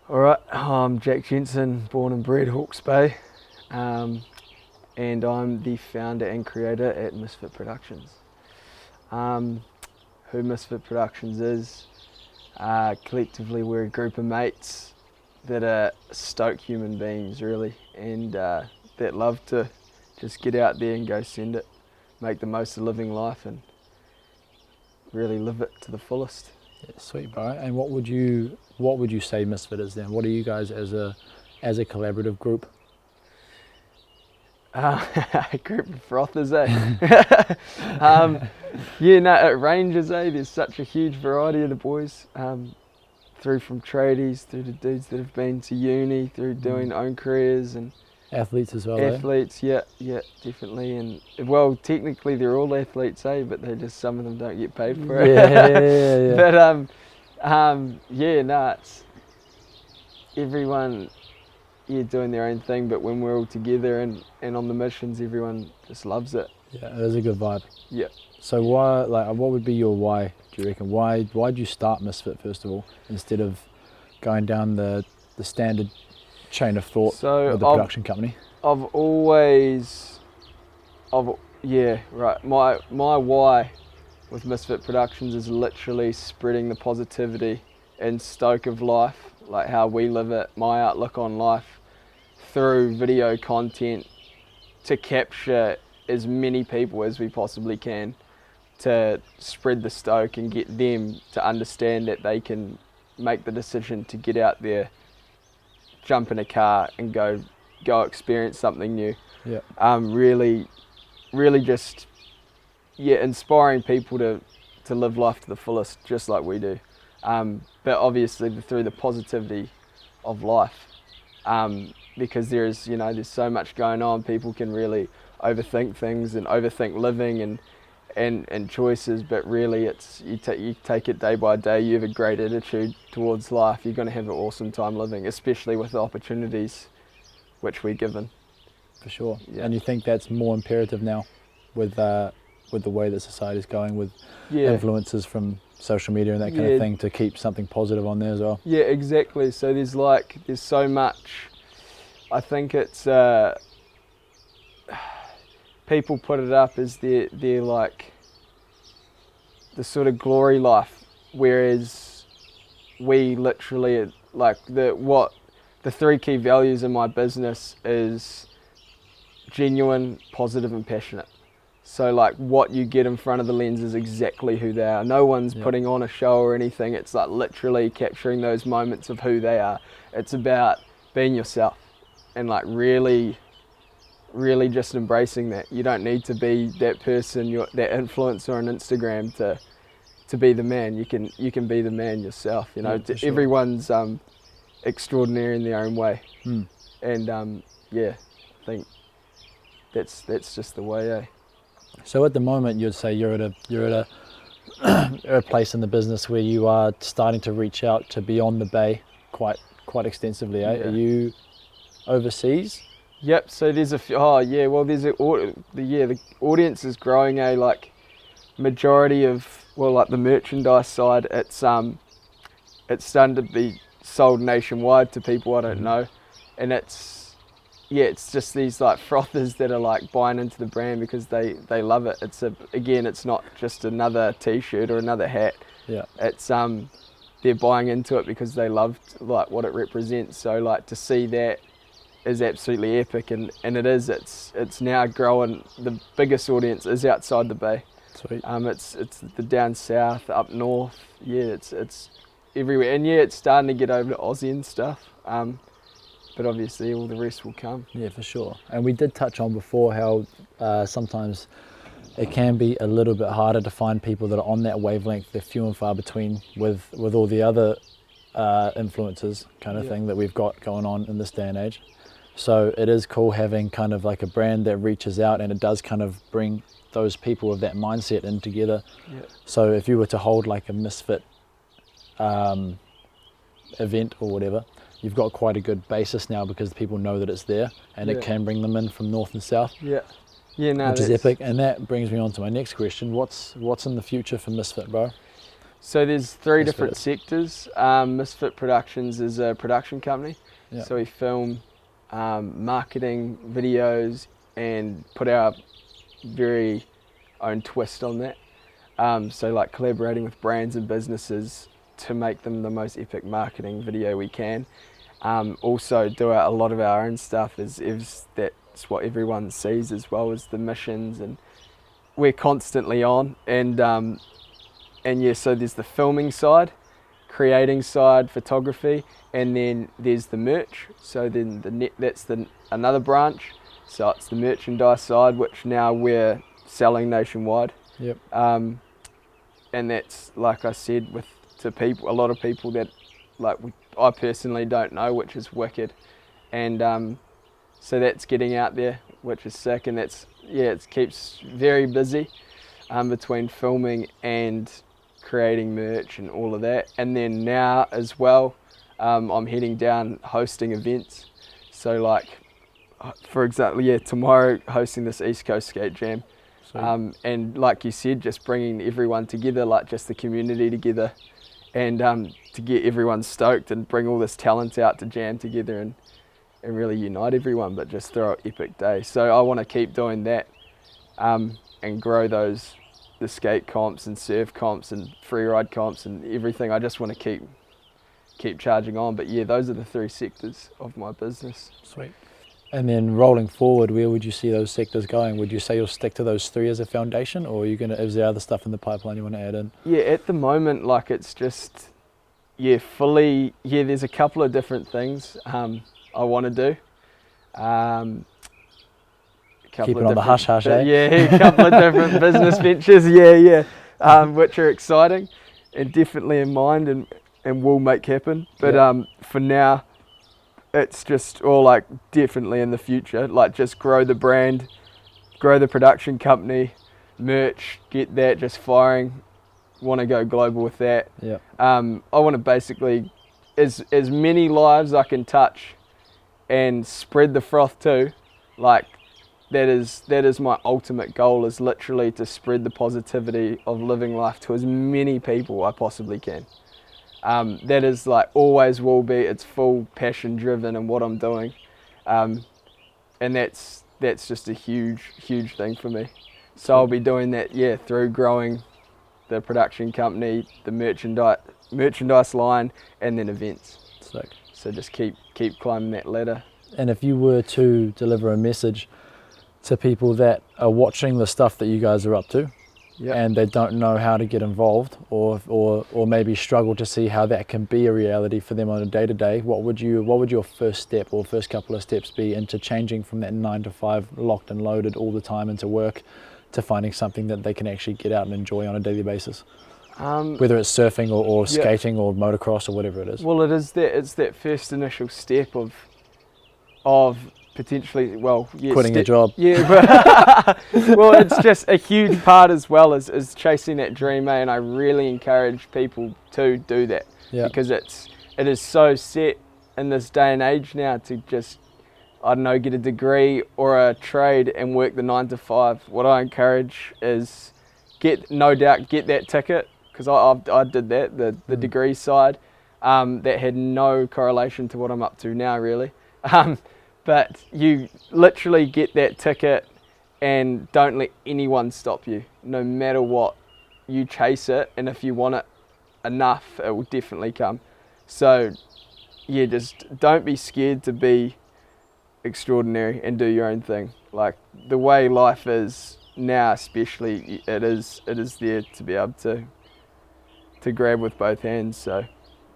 Alright, I'm Jack Jensen, born and bred Hawke's Bay, and I'm the founder and creator at MSFT Productions. Who MSFT Productions is, collectively we're a group of mates that are stoked human beings really, and that love to just get out there and go send it, make the most of living life and really live it to the fullest. Yeah, sweet, bro. And what would you say MSFT is then? What are you guys as a collaborative group? A group of frothers, eh? Yeah, no, it ranges, eh? There's such a huge variety of the boys, through from tradies, through to dudes that have been to uni, through doing own careers and Athletes as well, athletes, yeah, definitely. And well, technically they're all athletes, eh? But some of them don't get paid for it. Yeah. But yeah, no, it's everyone, doing their own thing. But when we're all together and on the missions, everyone just loves it. Yeah, it is a good vibe. Yeah. So why, what would be your why? Do you reckon? Why'd you start MSFT first of all, instead of going down the standard chain of thought with the production company? My why with MSFT Productions is literally spreading the positivity and stoke of life, like how we live it, my outlook on life, through video content to capture as many people as we possibly can, to spread the stoke and get them to understand that they can make the decision to get out there, jump in a car and go experience something new. Yeah. Really just inspiring people to live life to the fullest, just like we do. But obviously through the positivity of life, because there's so much going on. People can really overthink things and overthink living and choices, but really it's you take it day by day. You have a great attitude towards life, you're going to have an awesome time living, especially with the opportunities which we're given. For sure. Yeah. And you think that's more imperative now with the way that society is going, with influences from social media and that kind of thing, to keep something positive on there as well? Yeah, exactly. So there's so much. I think it's people put it up as their like the sort of glory life, whereas we literally, like, the three key values in my business is genuine, positive and passionate. So like what you get in front of the lens is exactly who they are. No one's putting on a show or anything. It's like literally capturing those moments of who they are. It's about being yourself and like really just embracing that. You don't need to be that person, that influencer on Instagram to be the man. You can be the man yourself. Sure. Everyone's extraordinary in their own way. And I think that's just the way, eh? So at the moment, you'd say you're at a place in the business where you are starting to reach out to beyond the bay quite extensively, eh? Yeah. Are you overseas? Yep. So there's a few. Oh yeah. Well, the audience is growing. Like majority of like the merchandise side, it's starting to be sold nationwide to people I don't know, and it's just these like frothers that are like buying into the brand because they love it. It's not just another t-shirt or another hat. Yeah. It's they're buying into it because they loved like what it represents. So like to see that is absolutely epic, and it is. It's now growing. The biggest audience is outside the bay. Sweet. It's the down south, up north. Yeah, it's everywhere, and it's starting to get over to Aussie and stuff. But obviously all the rest will come. Yeah, for sure. And we did touch on before how sometimes it can be a little bit harder to find people that are on that wavelength. They're few and far between with all the other influences kind of thing that we've got going on in this day and age. So it is cool having kind of like a brand that reaches out, and it does kind of bring those people with that mindset in together. Yeah. So if you were to hold like a MSFT event or whatever, you've got quite a good basis now because people know that it's there, and it can bring them in from north and south. Yeah. No, which is epic. And that brings me on to my next question. What's in the future for MSFT, bro? So there's three Misfit. different sectors. Misfit Productions is a production company. Yeah. So we film marketing videos and put our very own twist on that. So like collaborating with brands and businesses to make them the most epic marketing video we can. Also do a lot of our own stuff is that's what everyone sees as well as the missions, and we're constantly on. And yeah, so there's the filming side, creating side, photography, and then there's the merch. So then that's another branch. So it's the merchandise side, which now we're selling nationwide. Yep. And that's, like I said, to people, a lot of people that I personally don't know, which is wicked. And so that's getting out there, which is sick, and it keeps very busy between filming and creating merch and all of that. And then now as well, I'm heading down hosting events. So like, for example, tomorrow hosting this East Coast Skate Jam. And like you said, just bringing everyone together, like just the community together, and to get everyone stoked and bring all this talent out to jam together and really unite everyone, but just throw an epic day. So I want to keep doing that and grow the skate comps and surf comps and freeride comps and everything. I just want to keep charging on. But yeah, those are the three sectors of my business. Sweet. And then rolling forward, where would you see those sectors going? Would you say you'll stick to those three as a foundation, or is there other stuff in the pipeline you want to add in? Yeah, at the moment, like it's just, there's a couple of different things I want to do. Keep it on the hush hush, eh? Yeah, a couple of different business ventures, which are exciting and definitely in mind and will make happen. But for now, it's just all like definitely in the future, like just grow the brand, grow the production company, merch, get that just firing. Want to go global with that. Yeah. I want to basically as many lives I can touch and spread the froth too. Like that is my ultimate goal, is literally to spread the positivity of living life to as many people I possibly can. That is like always will be. It's full passion driven in what I'm doing, and that's just a huge thing for me. So I'll be doing that through growing the production company, the merchandise line, and then events. Sick. So just keep climbing that ladder. And if you were to deliver a message to people that are watching the stuff that you guys are up to, and they don't know how to get involved, or maybe struggle to see how that can be a reality for them on a day-to-day, what would your first step or first couple of steps be into changing from that 9 to 5 locked and loaded all the time into work to finding something that they can actually get out and enjoy on a daily basis? Whether it's surfing or skating or motocross or whatever it is. Well, it's that first initial step of potentially, quitting a job. Yeah, but well, it's just a huge part as well as chasing that dream, and I really encourage people to do that, because it is so set in this day and age now to just, I don't know, get a degree or a trade and work the 9 to 5. What I encourage is get that ticket, because I did that, the degree side, that had no correlation to what I'm up to now really. But you literally get that ticket and don't let anyone stop you. No matter what, you chase it, and if you want it enough, it will definitely come. So just don't be scared to be extraordinary and do your own thing. Like the way life is now, especially, it is there to be able to grab with both hands. So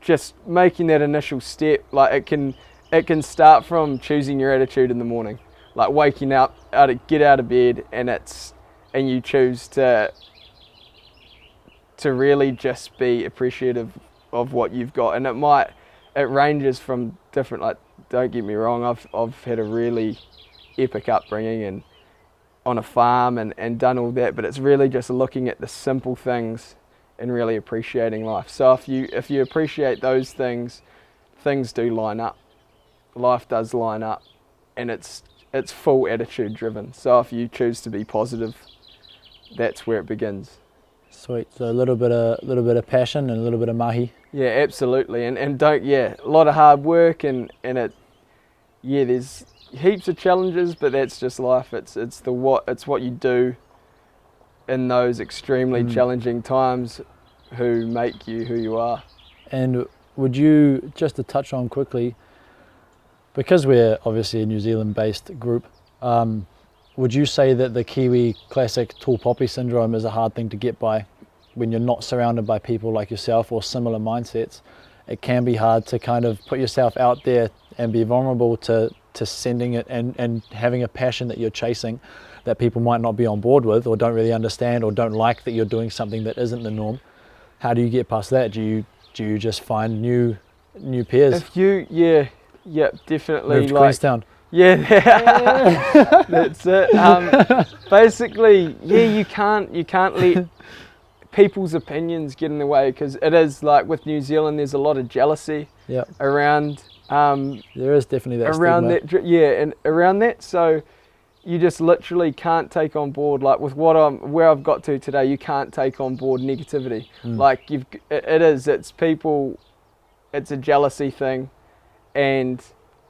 just making that initial step, like it can start from choosing your attitude in the morning, like waking up, get out of bed, and you choose to really just be appreciative of what you've got. And it ranges from different, like, don't get me wrong, I've had a really epic upbringing and on a farm and done all that, but it's really just looking at the simple things and really appreciating life. So if you appreciate those things do line up. Life does line up, and it's full attitude driven. So if you choose to be positive, that's where it begins. Sweet. So a little bit of passion and a little bit of mahi. Yeah, absolutely. And don't, yeah, a lot of hard work and it, yeah, there's heaps of challenges, but that's just life. It's what you do in those extremely challenging times who make you who you are. And would you, just to touch on quickly, because we're obviously a New Zealand-based group, would you say that the Kiwi classic tall poppy syndrome is a hard thing to get by when you're not surrounded by people like yourself or similar mindsets? It can be hard to kind of put yourself out there and be vulnerable to sending it and having a passion that you're chasing that people might not be on board with or don't really understand or don't like that you're doing something that isn't the norm. How do you get past that? Do you just find new peers? If you, yeah, definitely. Move to like, Queenstown. Yeah, that's it. Basically, yeah, you can't let people's opinions get in the way, because it is like with New Zealand, there's a lot of jealousy around. There is definitely that around stigma. that, yeah, and around that. So you just literally can't take on board, like with where I've got to today. You can't take on board negativity. Like it's people, it's a jealousy thing, and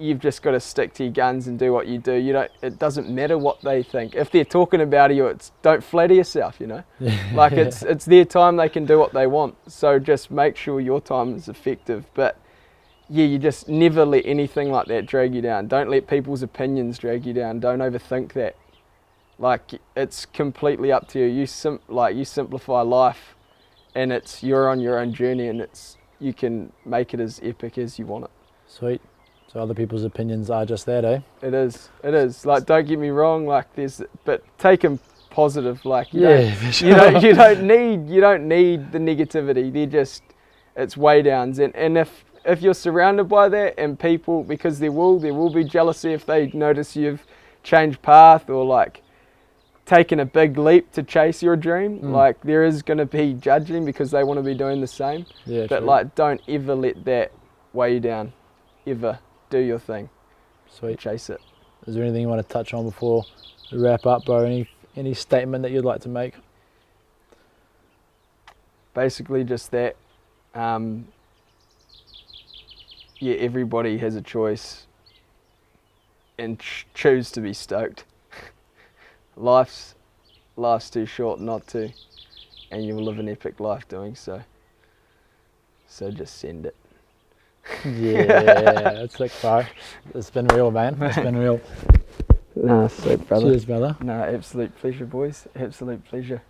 you've just got to stick to your guns and do what you do. It doesn't matter what they think. If they're talking about you, don't flatter yourself, Like it's their time, they can do what they want. So just make sure your time is effective. But yeah, you just never let anything like that drag you down. Don't let people's opinions drag you down. Don't overthink that. Like, it's completely up to you. You simplify life, and you're on your own journey, and you can make it as epic as you want it. Sweet. So other people's opinions are just that, eh? It is. Like, don't get me wrong. Like, but take them positive. Like, you don't need the negativity. It's way downs. And if you're surrounded by that, and people, because there will be jealousy if they notice you've changed path or like taken a big leap to chase your dream. Like, there is going to be judging because they want to be doing the same. Yeah, but true. like, don't ever let that weigh you down. Ever. Do your thing. Sweet. Chase it. Is there anything you want to touch on before we wrap up, bro? Any statement that you'd like to make? Basically just that. Yeah, everybody has a choice, and choose to be stoked. Life's too short not to, and you will live an epic life doing so. So just send it. Yeah, it's like, bro. It's been real, man. It's been real. Nah, sweet brother. Cheers, brother. Nah, absolute pleasure, boys. Absolute pleasure.